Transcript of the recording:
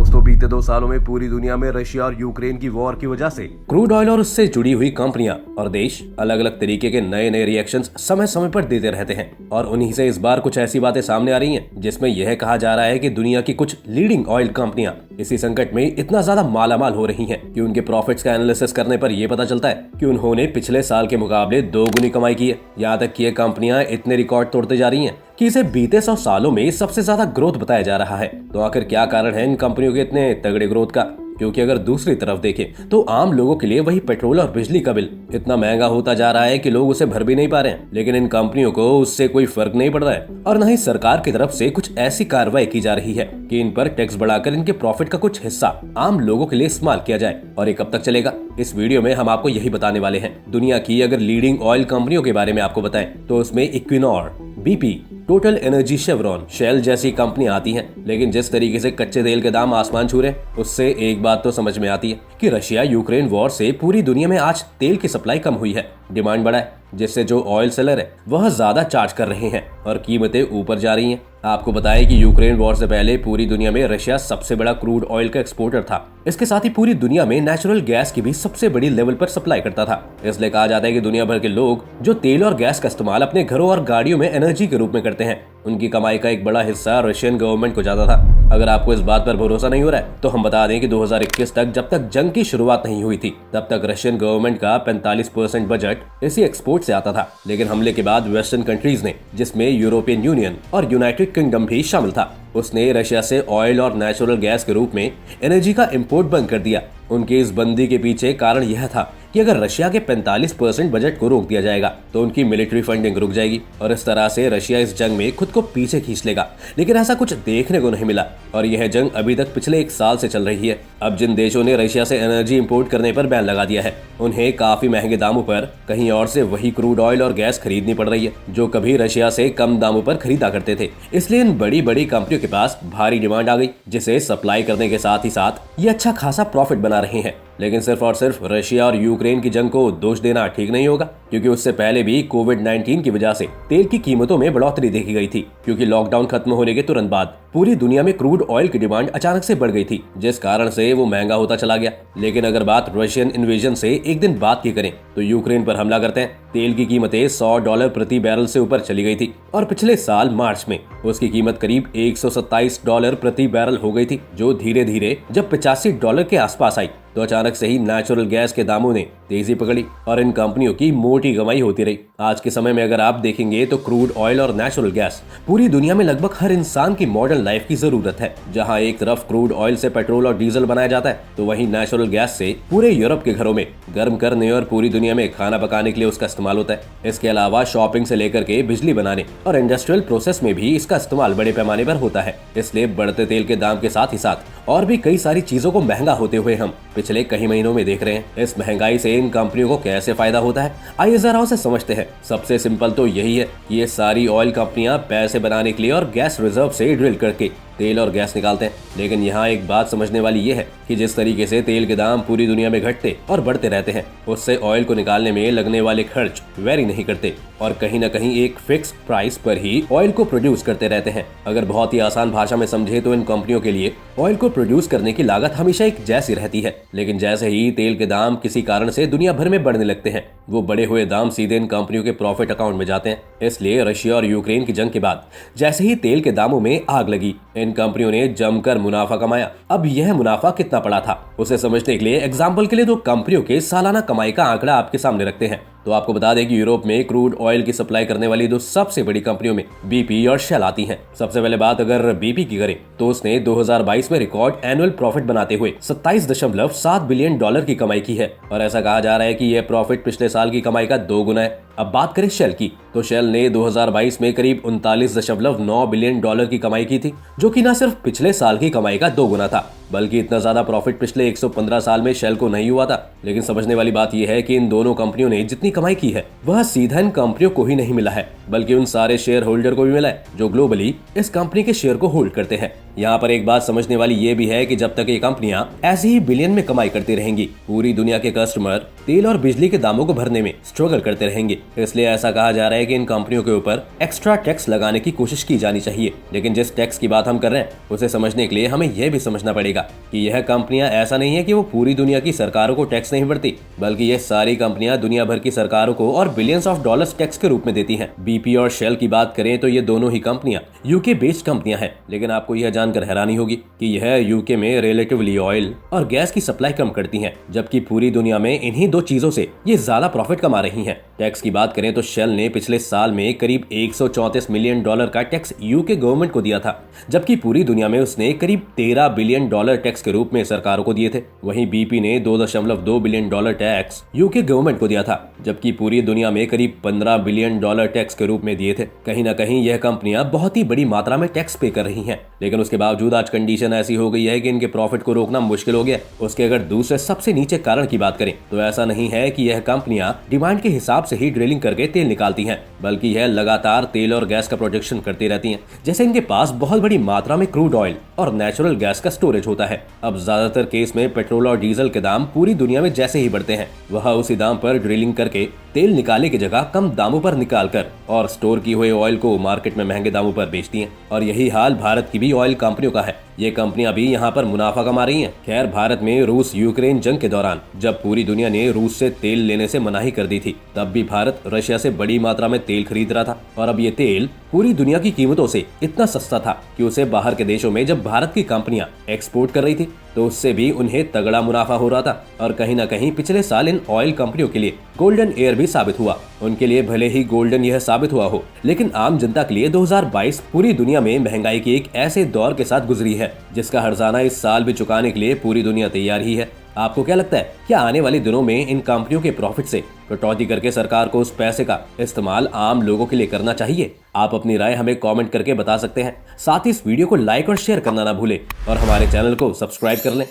दोस्तों, बीते 2 सालों में पूरी दुनिया में रशिया और यूक्रेन की वॉर की वजह से क्रूड ऑयल और उससे जुड़ी हुई कंपनियां और देश अलग अलग तरीके के नए नए रिएक्शंस समय समय पर देते रहते हैं। और उन्हीं से इस बार कुछ ऐसी बातें सामने आ रही हैं जिसमें यह कहा जा रहा है कि दुनिया की कुछ लीडिंग ऑयल कंपनियां इसी संकट में इतना ज्यादा मालामाल हो रही हैं कि उनके प्रॉफिट्स का एनालिसिस करने पर यह पता चलता है कि उन्होंने पिछले साल के मुकाबले 2 गुनी कमाई की है। यहाँ तक कि ये कंपनियां इतने रिकॉर्ड तोड़ते जा रही हैं कि इसे बीते 100 सालों में सबसे ज्यादा ग्रोथ बताया जा रहा है। तो आखिर क्या कारण है इन कंपनियों के इतने तगड़े ग्रोथ का? क्योंकि अगर दूसरी तरफ देखें तो आम लोगों के लिए वही पेट्रोल और बिजली का बिल इतना महंगा होता जा रहा है कि लोग उसे भर भी नहीं पा रहे हैं। लेकिन इन कंपनियों को उससे कोई फर्क नहीं पड़ रहा है और न ही सरकार की तरफ से कुछ ऐसी कार्रवाई की जा रही है कि इन पर टैक्स बढ़ाकर इनके प्रॉफिट का कुछ हिस्सा आम लोगों के लिए इस्तेमाल किया जाए। और ये कब तक चलेगा, इस वीडियो में हम आपको यही बताने वाले हैं। दुनिया की अगर लीडिंग ऑयल कंपनियों के बारे में आपको बताएं तो उसमें Equinor, BP, Total Energy, Chevron, Shell जैसी कंपनियां आती हैं। लेकिन जिस तरीके से कच्चे तेल के दाम आसमान छू रहे हैं उससे एक बात तो समझ में आती है कि रशिया यूक्रेन वॉर से पूरी दुनिया में आज तेल की सप्लाई कम हुई है, डिमांड बढ़ा है, जिससे जो ऑयल सेलर है वह ज्यादा चार्ज कर रहे हैं और कीमतें ऊपर जा रही हैं। आपको बताएं कि यूक्रेन वॉर से पहले पूरी दुनिया में रशिया सबसे बड़ा क्रूड ऑयल का एक्सपोर्टर था। इसके साथ ही पूरी दुनिया में नेचुरल गैस की भी सबसे बड़ी लेवल पर सप्लाई करता था। इसलिए कहा जाता है कि दुनिया भर के लोग जो तेल और गैस का इस्तेमाल अपने घरों और गाड़ियों में एनर्जी के रूप में करते हैं, उनकी कमाई का एक बड़ा हिस्सा रशियन गवर्नमेंट को जाता था। अगर आपको इस बात पर भरोसा नहीं हो रहा है तो हम बता दें कि 2021 तक, जब तक जंग की शुरुआत नहीं हुई थी, तब तक रशियन गवर्नमेंट का 45% बजट इसी एक्सपोर्ट से आता था। लेकिन हमले के बाद वेस्टर्न कंट्रीज ने, जिसमें यूरोपियन यूनियन और यूनाइटेड किंगडम भी शामिल था, उसने रशिया से ऑयल और नेचुरल गैस के रूप में एनर्जी का इंपोर्ट बंद कर दिया। उनकी इस बंदी के पीछे कारण यह था कि अगर रशिया के 45% बजट को रोक दिया जाएगा तो उनकी मिलिट्री फंडिंग रुक जाएगी और इस तरह से रशिया इस जंग में खुद को पीछे खींच लेगा। लेकिन ऐसा कुछ देखने को नहीं मिला और यह जंग अभी तक पिछले 1 साल से चल रही है। अब जिन देशों ने रशिया से एनर्जी इंपोर्ट करने पर बैन लगा दिया है, उन्हें काफी महंगे दामों पर कहीं और से वही क्रूड ऑयल और गैस खरीदनी पड़ रही है जो कभी रशिया से कम दामों पर खरीदा करते थे। इसलिए इन बड़ी बड़ी कंपनियों के पास भारी डिमांड आ गई, जिसे सप्लाई करने के साथ ही साथ ये अच्छा खासा प्रॉफिट बना रहे हैं। लेकिन सिर्फ और सिर्फ रशिया और यूक्रेन की जंग को दोष देना ठीक नहीं होगा, क्योंकि उससे पहले भी कोविड-19 की वजह से तेल की कीमतों में बढ़ोतरी देखी गई थी। क्योंकि लॉकडाउन खत्म होने के तुरंत बाद पूरी दुनिया में क्रूड ऑयल की डिमांड अचानक से बढ़ गई थी, जिस कारण से वो महंगा होता चला गया। लेकिन अगर बात रशियन इन्वेजन से एक दिन बाद की करें तो यूक्रेन पर हमला करते हैं तेल की कीमतें $100 प्रति बैरल से ऊपर चली गई थी और पिछले साल मार्च में उसकी कीमत करीब $127 प्रति बैरल हो गई थी, जो धीरे धीरे जब $85 के आसपास आई तो अचानक से ही नेचुरल गैस के दामों ने तेजी पकड़ी और इन कंपनियों की मोटी कमाई होती रही। आज के समय में अगर आप देखेंगे तो क्रूड ऑयल और नेचुरल गैस पूरी दुनिया में लगभग हर इंसान की मॉडर्न लाइफ की जरूरत है। जहां एक तरफ क्रूड ऑयल से पेट्रोल और डीजल बनाया जाता है तो वहीं नेचुरल गैस से पूरे यूरोप के घरों में गर्म करने और पूरी दुनिया में खाना पकाने के लिए उसका इस्तेमाल होता है। इसके अलावा शॉपिंग से लेकर के बिजली बनाने और इंडस्ट्रियल प्रोसेस में भी इसका इस्तेमाल बड़े पैमाने पर होता है। इसलिए बढ़ते तेल के दाम के साथ ही साथ और भी कई सारी चीजों को महंगा होते हुए हम पिछले कई महीनों में देख रहे हैं। इस महंगाई से इन कंपनियों को कैसे फायदा होता है, आइए जरा उसे समझते हैं। सबसे सिंपल तो यही है कि ये सारी ऑयल कंपनियां पैसे बनाने के लिए और गैस रिजर्व से ड्रिल करके तेल और गैस निकालते हैं। लेकिन यहाँ एक बात समझने वाली ये है कि जिस तरीके से तेल के दाम पूरी दुनिया में घटते और बढ़ते रहते हैं, उससे ऑयल को निकालने में लगने वाले खर्च वेरी नहीं करते और कहीं न कहीं एक फिक्स प्राइस पर ही ऑयल को प्रोड्यूस करते रहते हैं। अगर बहुत ही आसान भाषा में समझे तो इन कंपनियों के लिए ऑयल को प्रोड्यूस करने की लागत हमेशा एक जैसी रहती है। लेकिन जैसे ही तेल के दाम किसी कारण से दुनिया भर में बढ़ने लगते हैं, वो बढ़े हुए दाम सीधे इन कंपनियों के प्रॉफिट अकाउंट में जाते हैं। इसलिए रशिया और यूक्रेन की जंग के बाद जैसे ही तेल के दामों में आग लगी, इन कंपनियों ने जमकर मुनाफा कमाया। अब यह मुनाफा कितना पड़ा था उसे समझने के लिए एग्जाम्पल के लिए 2 कंपनियों के सालाना कमाई का आंकड़ा आपके सामने रखते हैं। तो आपको बता दें कि यूरोप में क्रूड ऑयल की सप्लाई करने वाली 2 सबसे बड़ी कंपनियों में BP और शेल आती हैं। सबसे पहले बात अगर BP की करें तो उसने 2022 में रिकॉर्ड एनुअल प्रॉफिट बनाते हुए $27.7 बिलियन की कमाई की है और ऐसा कहा जा रहा है कि यह प्रॉफिट पिछले साल की कमाई का 2 गुना है। अब बात करें शेल की तो शेल ने 2022 में करीब $39.9 बिलियन की कमाई की थी, जो कि न सिर्फ पिछले साल की कमाई का 2 गुना था, बल्कि इतना ज्यादा प्रॉफिट पिछले 115 साल में शेल को नहीं हुआ था। लेकिन समझने वाली बात यह है कि इन दोनों कंपनियों ने जितनी कमाई की है वह सीधा इन कंपनियों को ही नहीं मिला है, बल्कि उन सारे शेयर होल्डर को भी मिला है जो ग्लोबली इस कंपनी के शेयर को होल्ड करते हैं। यहाँ पर एक बात समझने वाली ये भी है कि जब तक ये कंपनियां ऐसे ही बिलियन में कमाई करती रहेंगी, पूरी दुनिया के कस्टमर तेल और बिजली के दामों को भरने में स्ट्रगल करते रहेंगे। इसलिए ऐसा कहा जा रहा है कि इन कंपनियों के ऊपर एक्स्ट्रा टैक्स लगाने की कोशिश की जानी चाहिए। लेकिन जिस टैक्स की बात हम कर रहे हैं उसे समझने के लिए हमें यह भी समझना पड़ेगा कि यह कंपनियां ऐसा नहीं है कि वो पूरी दुनिया की सरकारों को टैक्स नहीं भरती, बल्कि ये सारी कंपनियां दुनिया भर की सरकारों को और बिलियंस ऑफ डॉलर्स टैक्स के रूप में देती हैं। बीपी और शेल की बात करें तो ये दोनों ही कंपनियां यूके बेस्ड कंपनियां हैं, लेकिन आपको यह जानकर हैरानी होगी कि यह यूके में रिलेटिवली ऑयल और गैस की सप्लाई कम करती हैं, जबकि पूरी दुनिया में इन्हीं दो चीजों से ये ज्यादा प्रॉफिट कमा रही हैं। टैक्स की बात करें तो शेल ने पिछले साल में करीब 134 मिलियन डॉलर का टैक्स यूके गवर्नमेंट को दिया था, जबकि पूरी दुनिया में उसने करीब 13 बिलियन डॉलर टैक्स के रूप में सरकारों को दिए थे। वहीं बीपी ने 2.2 billion dollar tax UK government को दिया था, जबकि पूरी दुनिया में करीब 15 बिलियन डॉलर टैक्स के रूप में दिए थे। कहीं ना कहीं यह कंपनियां बहुत ही बड़ी मात्रा में टैक्स पे कर रही हैं, लेकिन उसके बावजूद आज कंडीशन ऐसी हो गई है कि इनके प्रॉफिट को रोकना मुश्किल हो गया। उसके अगर दूसरे सबसे नीचे कारण की बात करें तो ऐसा नहीं है कि यह कंपनियां डिमांड के हिसाब से ही ड्रिलिंग करके तेल निकालती हैं, बल्कि यह लगातार तेल और गैस का प्रोडक्शन करती रहती हैं। जैसे इनके पास बहुत बड़ी मात्रा में क्रूड ऑयल और नेचुरल गैस का स्टोरेज होता है। अब ज्यादातर केस में पेट्रोल और डीजल के दाम पूरी दुनिया में जैसे ही बढ़ते हैं, वह उसी दाम पर ड्रिलिंग करके तेल निकालने की जगह कम दामों पर निकाल कर और स्टोर किए हुए ऑयल को मार्केट में महंगे दामों पर बेचती हैं। और यही हाल भारत की भी ऑयल कंपनियों का है। ये कंपनियां भी यहाँ पर मुनाफा कमा रही हैं। खैर, भारत में रूस यूक्रेन जंग के दौरान जब पूरी दुनिया ने रूस से तेल लेने से मनाही कर दी थी, तब भी भारत रशिया से बड़ी मात्रा में तेल खरीद रहा था। और अब ये तेल पूरी दुनिया की कीमतों से इतना सस्ता था कि उसे बाहर के देशों में जब भारत की कंपनियां एक्सपोर्ट कर रही थी तो उससे भी उन्हें तगड़ा मुनाफा हो रहा था। और कहीं ना कहीं पिछले साल इन ऑयल कंपनियों के लिए गोल्डन ईयर भी साबित हुआ। उनके लिए भले ही गोल्डन यह साबित हुआ हो, लेकिन आम जनता के लिए 2022 पूरी दुनिया में महंगाई के एक ऐसे दौर के साथ गुजरी है जिसका हर्जाना इस साल भी चुकाने के लिए पूरी दुनिया तैयार ही है। आपको क्या लगता है, क्या आने वाले दिनों में इन कंपनियों के प्रॉफिट से कटौती करके सरकार को उस पैसे का इस्तेमाल आम लोगों के लिए करना चाहिए? आप अपनी राय हमें कमेंट करके बता सकते हैं। साथ ही इस वीडियो को लाइक और शेयर करना ना भूलें और हमारे चैनल को सब्सक्राइब कर लें।